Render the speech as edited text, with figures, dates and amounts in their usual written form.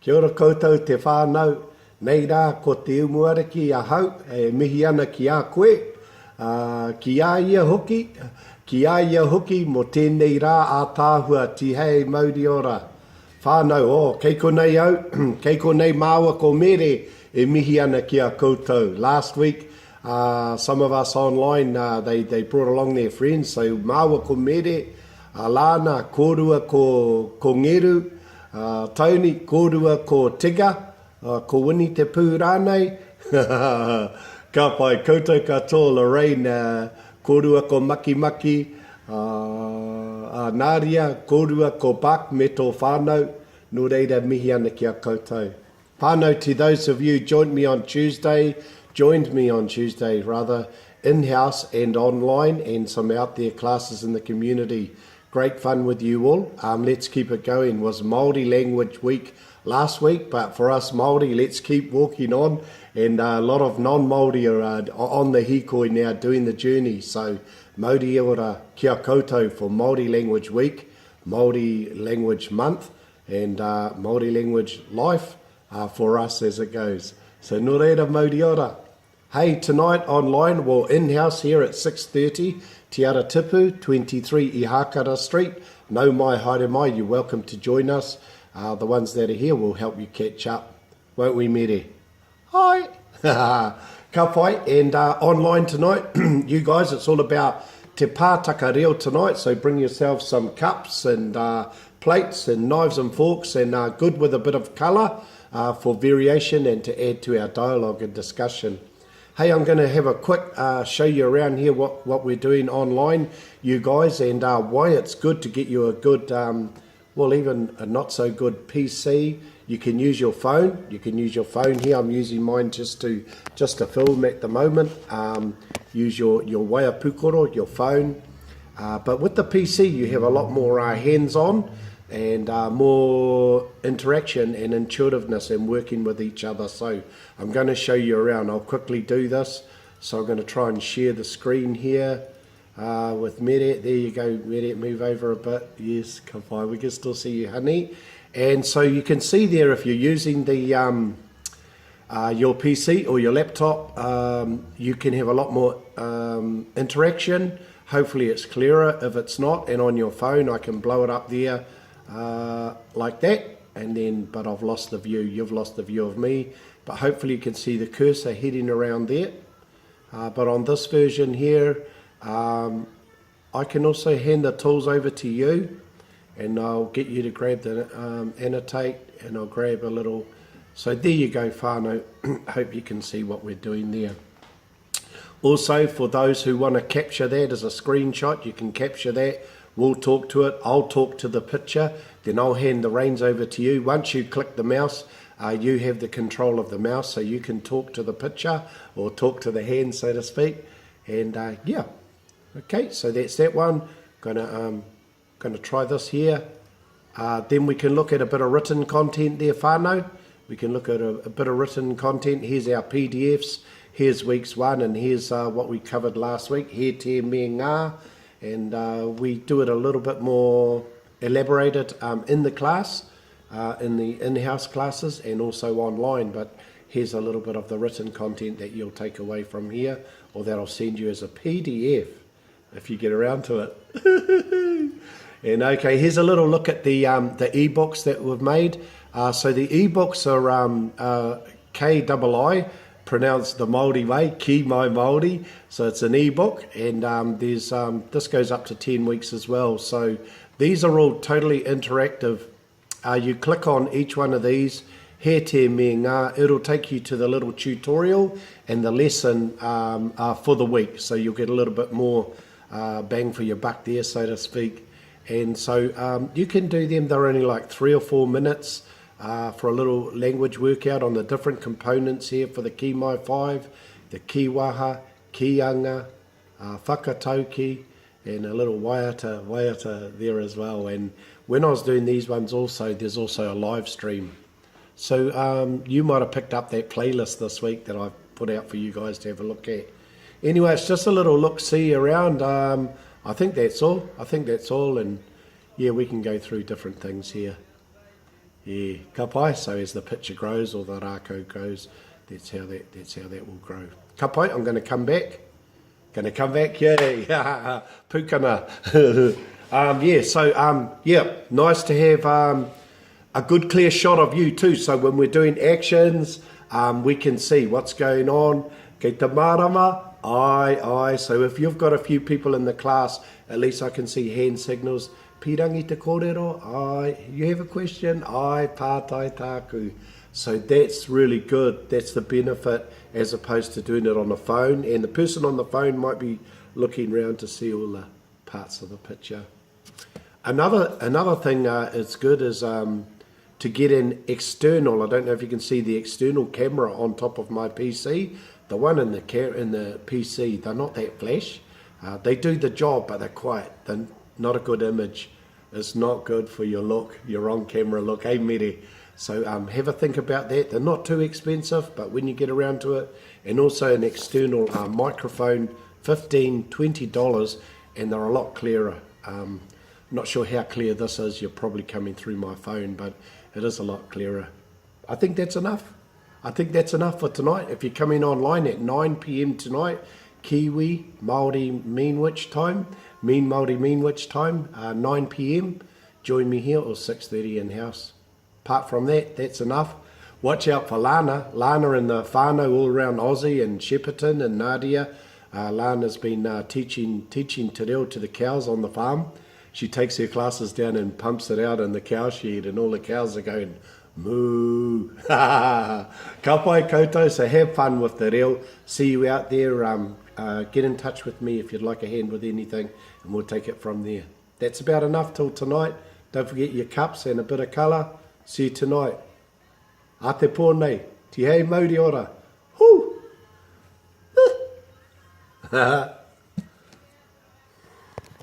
Kia ora koutou te whānau. Nei rā, ko te umuariki a hau, mihi ana ki a koe, ki a ia hoki, mo tēnei rā a tāhua tihei mauri ora. Whānau, kei konei au, kei konei māua ko mere, mihi ana ki a koutou. Last week, some of us online, they brought along their friends, so māua ko mere, Lana, kōrua ko Ngeru, Tony, kōrua ko Tiga, ko Winnie te pū rānei, ka pai koutou katoa Lorraine, kōrua ko Maki, Naria, kōrua ko Buck, me tō whānau, no reira mihi ana ki a koutou. Whānau, to those of you joined me on Tuesday, in-house and online, and some out there classes in the community. Great fun with you all. Let's keep it going. It was Māori Language Week last week, but for us Māori, let's keep walking on. And a lot of non-Māori are on the hikoi now doing the journey. So Māori ora kia koutou for Māori Language Week, Māori Language Month, and Māori Language Life for us as it goes. So nō reira Māori ora. Hey, tonight online, well, in-house here at 6:30, Te Aratipu, 23 Ihakara Street. Nau mai, haere mai, you're welcome to join us. The ones that are here will help you catch up, won't we, Mere? Hi! Ka pai, and online tonight, you guys, it's all about te pātaka reo tonight, so bring yourself some cups and plates and knives and forks, and good with a bit of colour for variation and to add to our dialogue and discussion. Hey, I'm going to have a quick show you around here what we're doing online, you guys, and why it's good to get you a good, well, even a not so good PC. You can use your phone. You can use your phone here. I'm using mine just to film at the moment. Use your waia pūkoro, your phone. But with the PC, you have a lot more hands-on and more interaction and intuitiveness and working with each other. So I'm going to show you around. I'll quickly do this. So I'm going to try and share the screen here with Meret. There you go, Meret, move over a bit. Yes, come on, we can still see you, honey. And so you can see there, if you're using the your PC or your laptop, you can have a lot more interaction. Hopefully it's clearer. If it's not, and on your phone, I can blow it up there like that, and then, but I've lost the view. You've lost the view of me, but hopefully you can see the cursor heading around there. But on this version here, I can also hand the tools over to you, and I'll get you to grab the annotate, and I'll grab a little. So there you go, whānau. Hope you can see what we're doing there. Also, for those who want to capture that as a screenshot, you can capture that. We'll talk to it. I'll talk to the picture. Then I'll hand the reins over to you. Once you click the mouse, you have the control of the mouse, so you can talk to the picture or talk to the hand, so to speak. And yeah, okay. So that's that one. Gonna try this here. Then we can look at a bit of written content there, whānau. We can look at a bit of written content. Here's our PDFs. Here's week's one, and here's what we covered last week. He te me ngā. And we do it a little bit more elaborated in the class, in the in-house classes, and also online. But here's a little bit of the written content that you'll take away from here, or that I'll send you as a PDF if you get around to it. And okay, here's a little look at the ebooks that we've made. So the ebooks are KII, pronounced the Māori way, Ki Mai Māori. So it's an ebook, and there's this goes up to 10 weeks as well. So these are all totally interactive. You click on each one of these, he te me ngā, it'll take you to the little tutorial and the lesson for the week. So you'll get a little bit more bang for your buck there, so to speak. And so you can do them. They're only like 3 or 4 minutes. For a little language workout on the different components here for the Ki Mai 5, the Kiwaha, Kianga, Whakatauki, and a little waiata there as well. And when I was doing these ones also, there's also a live stream. So you might have picked up that playlist this week that I've put out for you guys to have a look at. Anyway, it's just a little look-see around. I think that's all. And yeah, we can go through different things here. Yeah, ka pai. So as the picture grows or the rākau grows, that's how that will grow. Ka pai, I'm going to come back. Yay! Pūkana. Nice to have a good clear shot of you too. So when we're doing actions, we can see what's going on. Kei te marama, ai. So if you've got a few people in the class, at least I can see hand signals. Pirangi te kōrero, ai. You have a question? Ai, pātai tāku. So that's really good. That's the benefit as opposed to doing it on the phone. And the person on the phone might be looking around to see all the parts of the picture. Another thing it's good is to get an external. I don't know if you can see the external camera on top of my PC. The one in the PC, they're not that flash. They do the job, but they're not a good image. It's not good for your look, your on-camera look. Hey, Mere. So have a think about that. They're not too expensive, but when you get around to it, and also an external microphone, $15, $20, and they're a lot clearer. Not sure how clear this is. You're probably coming through my phone, but it is a lot clearer. I think that's enough. For tonight. If you're coming online at 9 p.m. tonight, Kiwi Māori Meanwich time, Mean Māori Meanwich time, 9 p.m. Join me here, or 6:30 in house. Apart from that, that's enough. Watch out for Lana. Lana and the whānau all around Aussie and Shepparton and Nadia. Lana's been teaching te reo to the cows on the farm. She takes her classes down and pumps it out in the cow shed, and all the cows are going, moo. Ka pai koutou, so have fun with the reo. See you out there. Get in touch with me if you'd like a hand with anything, and we'll take it from there. That's about enough till tonight. Don't forget your cups and a bit of colour. See you tonight. A te pōnei, te hei mauri ora. Hoo!